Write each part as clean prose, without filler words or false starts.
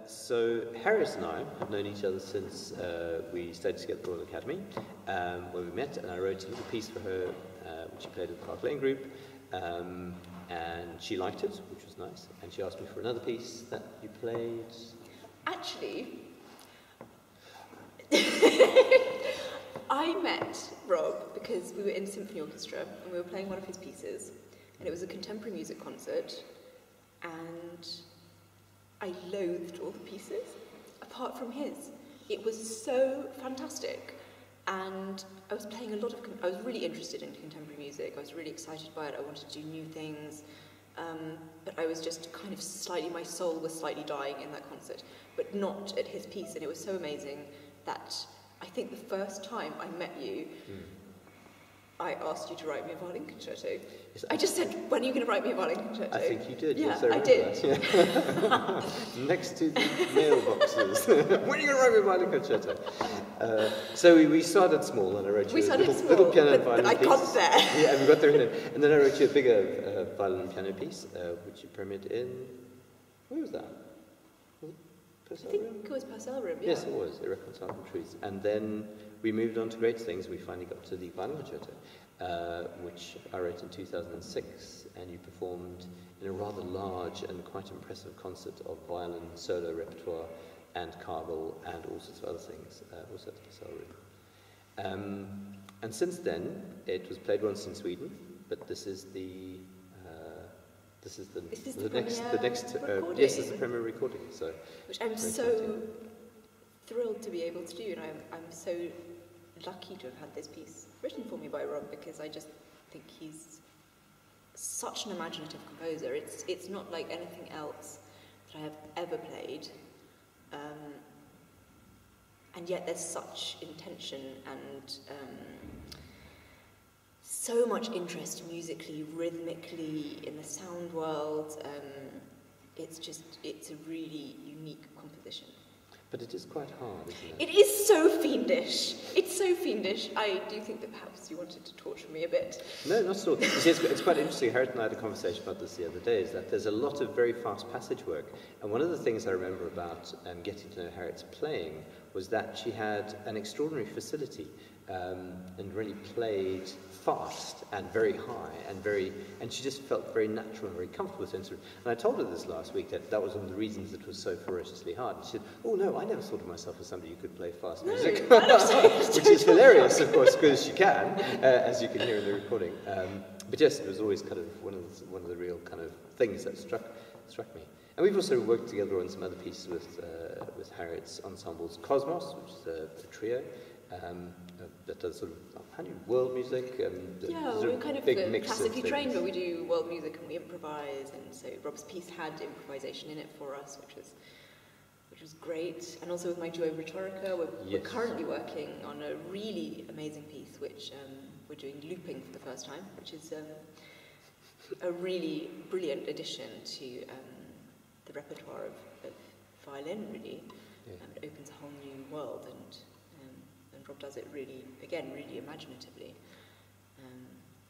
So Harriet and I have known each other since we studied together at the Royal Academy, where we met, and I wrote a little piece for her, which she played with the Park Lane group, and she liked it, which was nice, and she asked me for another piece that you played. Actually, I met Rob because we were in symphony orchestra and we were playing one of his pieces, and it was a contemporary music concert, and I loathed all the pieces apart from his. It was so fantastic, and I was playing a lot of, I was really interested in contemporary music. I was really excited by it. I wanted to do new things, but I was just kind of slightly, my soul was slightly dying in that concert, but not at his piece. And it was so amazing that I think the first time I met you, I asked you to write me a violin concerto. Yes, I just said, when are you going to write me a violin concerto? I think you did. Yeah, yes, I did. That, yeah. Next to the mailboxes. When are you going to write me a violin concerto? So we started small, and I wrote you a little piano and violin piece. But I got there. Yeah, and we got there, and then I wrote you a bigger violin and piano piece, which you premiered in, where was that? I think it was Purcell Room, yeah. Yes, it was, Irreconcilable Truths. And then we moved on to great things. We finally got to the violin concerto, which I wrote in 2006, and you performed in a rather large and quite impressive concert of violin solo repertoire and carvel and all sorts of other things, also at the Purcell Room. And since then, it was played once in Sweden, but this is the next recording. Yes, this is the premier recording. So, which I'm so thrilled to be able to do, and I'm so lucky to have had this piece written for me by Rob, because I just think he's such an imaginative composer. It's not like anything else that I have ever played, and yet there's such intention and so much interest musically, rhythmically, in the sound world. It's a really unique composition. But it is quite hard, isn't it? It is so fiendish. It's so fiendish. I do think that perhaps you wanted to torture me a bit. No, not at all. You see, it's quite interesting. Harriet and I had a conversation about this the other day, is that there's a lot of very fast passage work. And one of the things I remember about getting to know Harriet's playing was that she had an extraordinary facility and really played fast and very high and she just felt very natural and very comfortable with the instrument. And I told her this last week, that was one of the reasons it was so ferociously hard. And she said, "Oh no, I never thought of myself as somebody who could play fast music," which is hilarious, of course, because she can, as you can hear in the recording. But yes, it was always kind of one of the real kind of things that struck me. And we've also worked together on some other pieces with Harriet's ensembles, Cosmos, which is a trio. That does sort of world music. We're kind of classically trained, but we do world music and we improvise. And so Rob's piece had improvisation in it for us, which was great. And also with my duo Rhetorica, we're currently working on a really amazing piece, which we're doing looping for the first time, which is a really brilliant addition to the repertoire of violin. Really, it opens a whole new world, and Rob does it really imaginatively.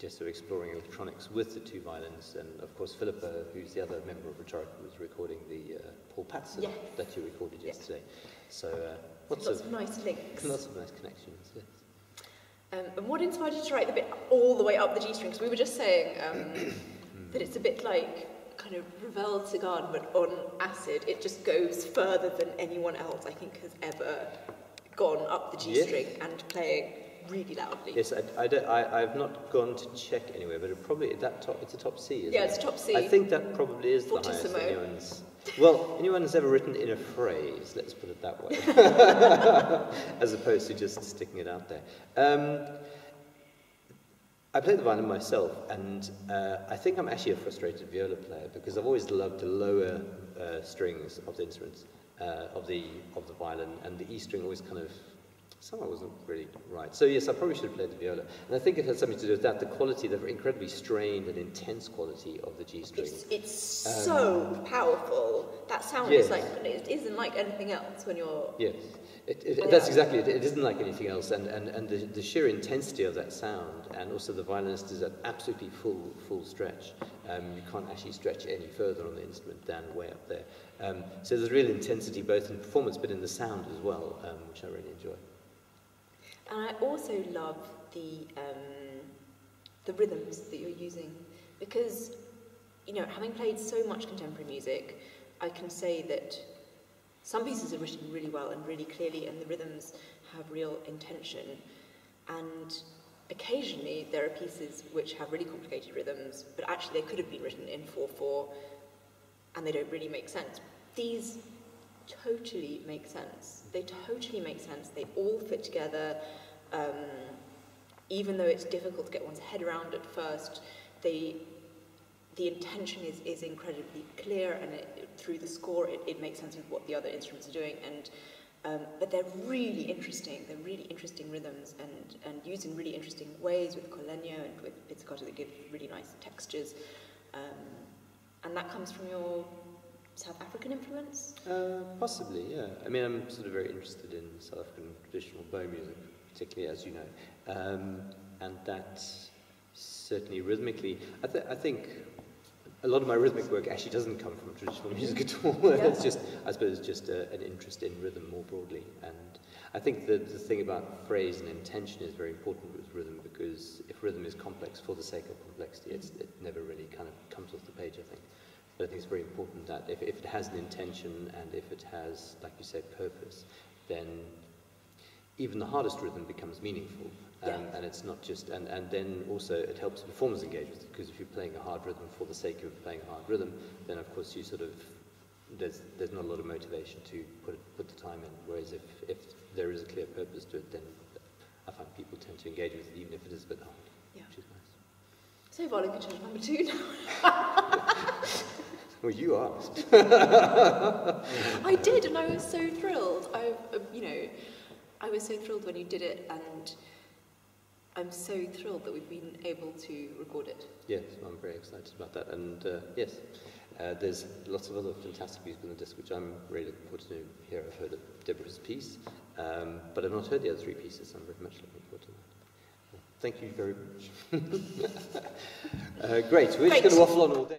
Just sort of exploring electronics with the two violins, and of course Philippa, who's the other member of Rhetorica, was recording the Paul Patterson that you recorded yesterday. So lots of nice links. Lots of nice connections, yes. And what inspired you to write the bit all the way up the G string? Because we were just saying that it's a bit like kind of Ravel Cigar, but on acid. It just goes further than anyone else, I think, has ever gone up the G string and playing really loudly. Yes, I've not gone to check anywhere, but it's a top C, isn't it? Yeah, it's top C. I think that probably is Fortissimo. The highest anyone's ever written in a phrase, let's put it that way, as opposed to just sticking it out there. I play the violin myself, and I think I'm actually a frustrated viola player, because I've always loved the lower strings of the instruments. Of the violin, and the E string always kind of somehow wasn't really right. So yes, I probably should have played the viola, and I think it has something to do with that, the quality, the incredibly strained and intense quality of the G string. It's so powerful. That sound is like, it isn't like anything else when you're... Yes. That's exactly it. It isn't like anything else, and the sheer intensity of that sound, and also the violinist is at absolutely full stretch. You can't actually stretch any further on the instrument than way up there. So there's real intensity both in performance but in the sound as well, which I really enjoy. And I also love the rhythms that you're using, because, you know, having played so much contemporary music, I can say that some pieces are written really well and really clearly, and the rhythms have real intention. And occasionally there are pieces which have really complicated rhythms, but actually they could have been written in 4/4, and they don't really make sense. These totally make sense. They totally make sense. They all fit together. Even though it's difficult to get one's head around at first, the intention is incredibly clear, and through the score it makes sense with what the other instruments are doing. And but they're really interesting. They're really interesting rhythms, and used in really interesting ways with collegno and with pizzicato that give really nice textures. And that comes from your South African influence? Possibly, yeah. I mean, I'm sort of very interested in South African traditional bow music, particularly, as you know. And that certainly rhythmically, I think a lot of my rhythmic work actually doesn't come from traditional music at all. Yeah. It's just, I suppose, just an interest in rhythm more broadly. And I think the thing about phrase and intention is very important with rhythm, because if rhythm is complex for the sake of complexity, it never really kind of comes off the page, I think. But I think it's very important that if it has an intention, and if it has, like you said, purpose, then even the hardest rhythm becomes meaningful. And it's not just, and then also it helps performers engage with it, because if you're playing a hard rhythm for the sake of playing a hard rhythm, then of course you sort of, there's not a lot of motivation to put the time in. Whereas if there is a clear purpose to it, then I find people tend to engage with it, even if it is a bit hard, which is nice. So violin concerto number 2 now. Well, you asked. I did, and I was so thrilled. I was so thrilled when you did it, and I'm so thrilled that we've been able to record it. Yes, I'm very excited about that, and yes, there's lots of other fantastic music on the disc, which I'm really looking forward to hear. I've heard of Deborah's piece, but I've not heard the other 3 pieces, so I'm very much looking forward to that. Thank you very much. Great, we're just going to waffle on all day.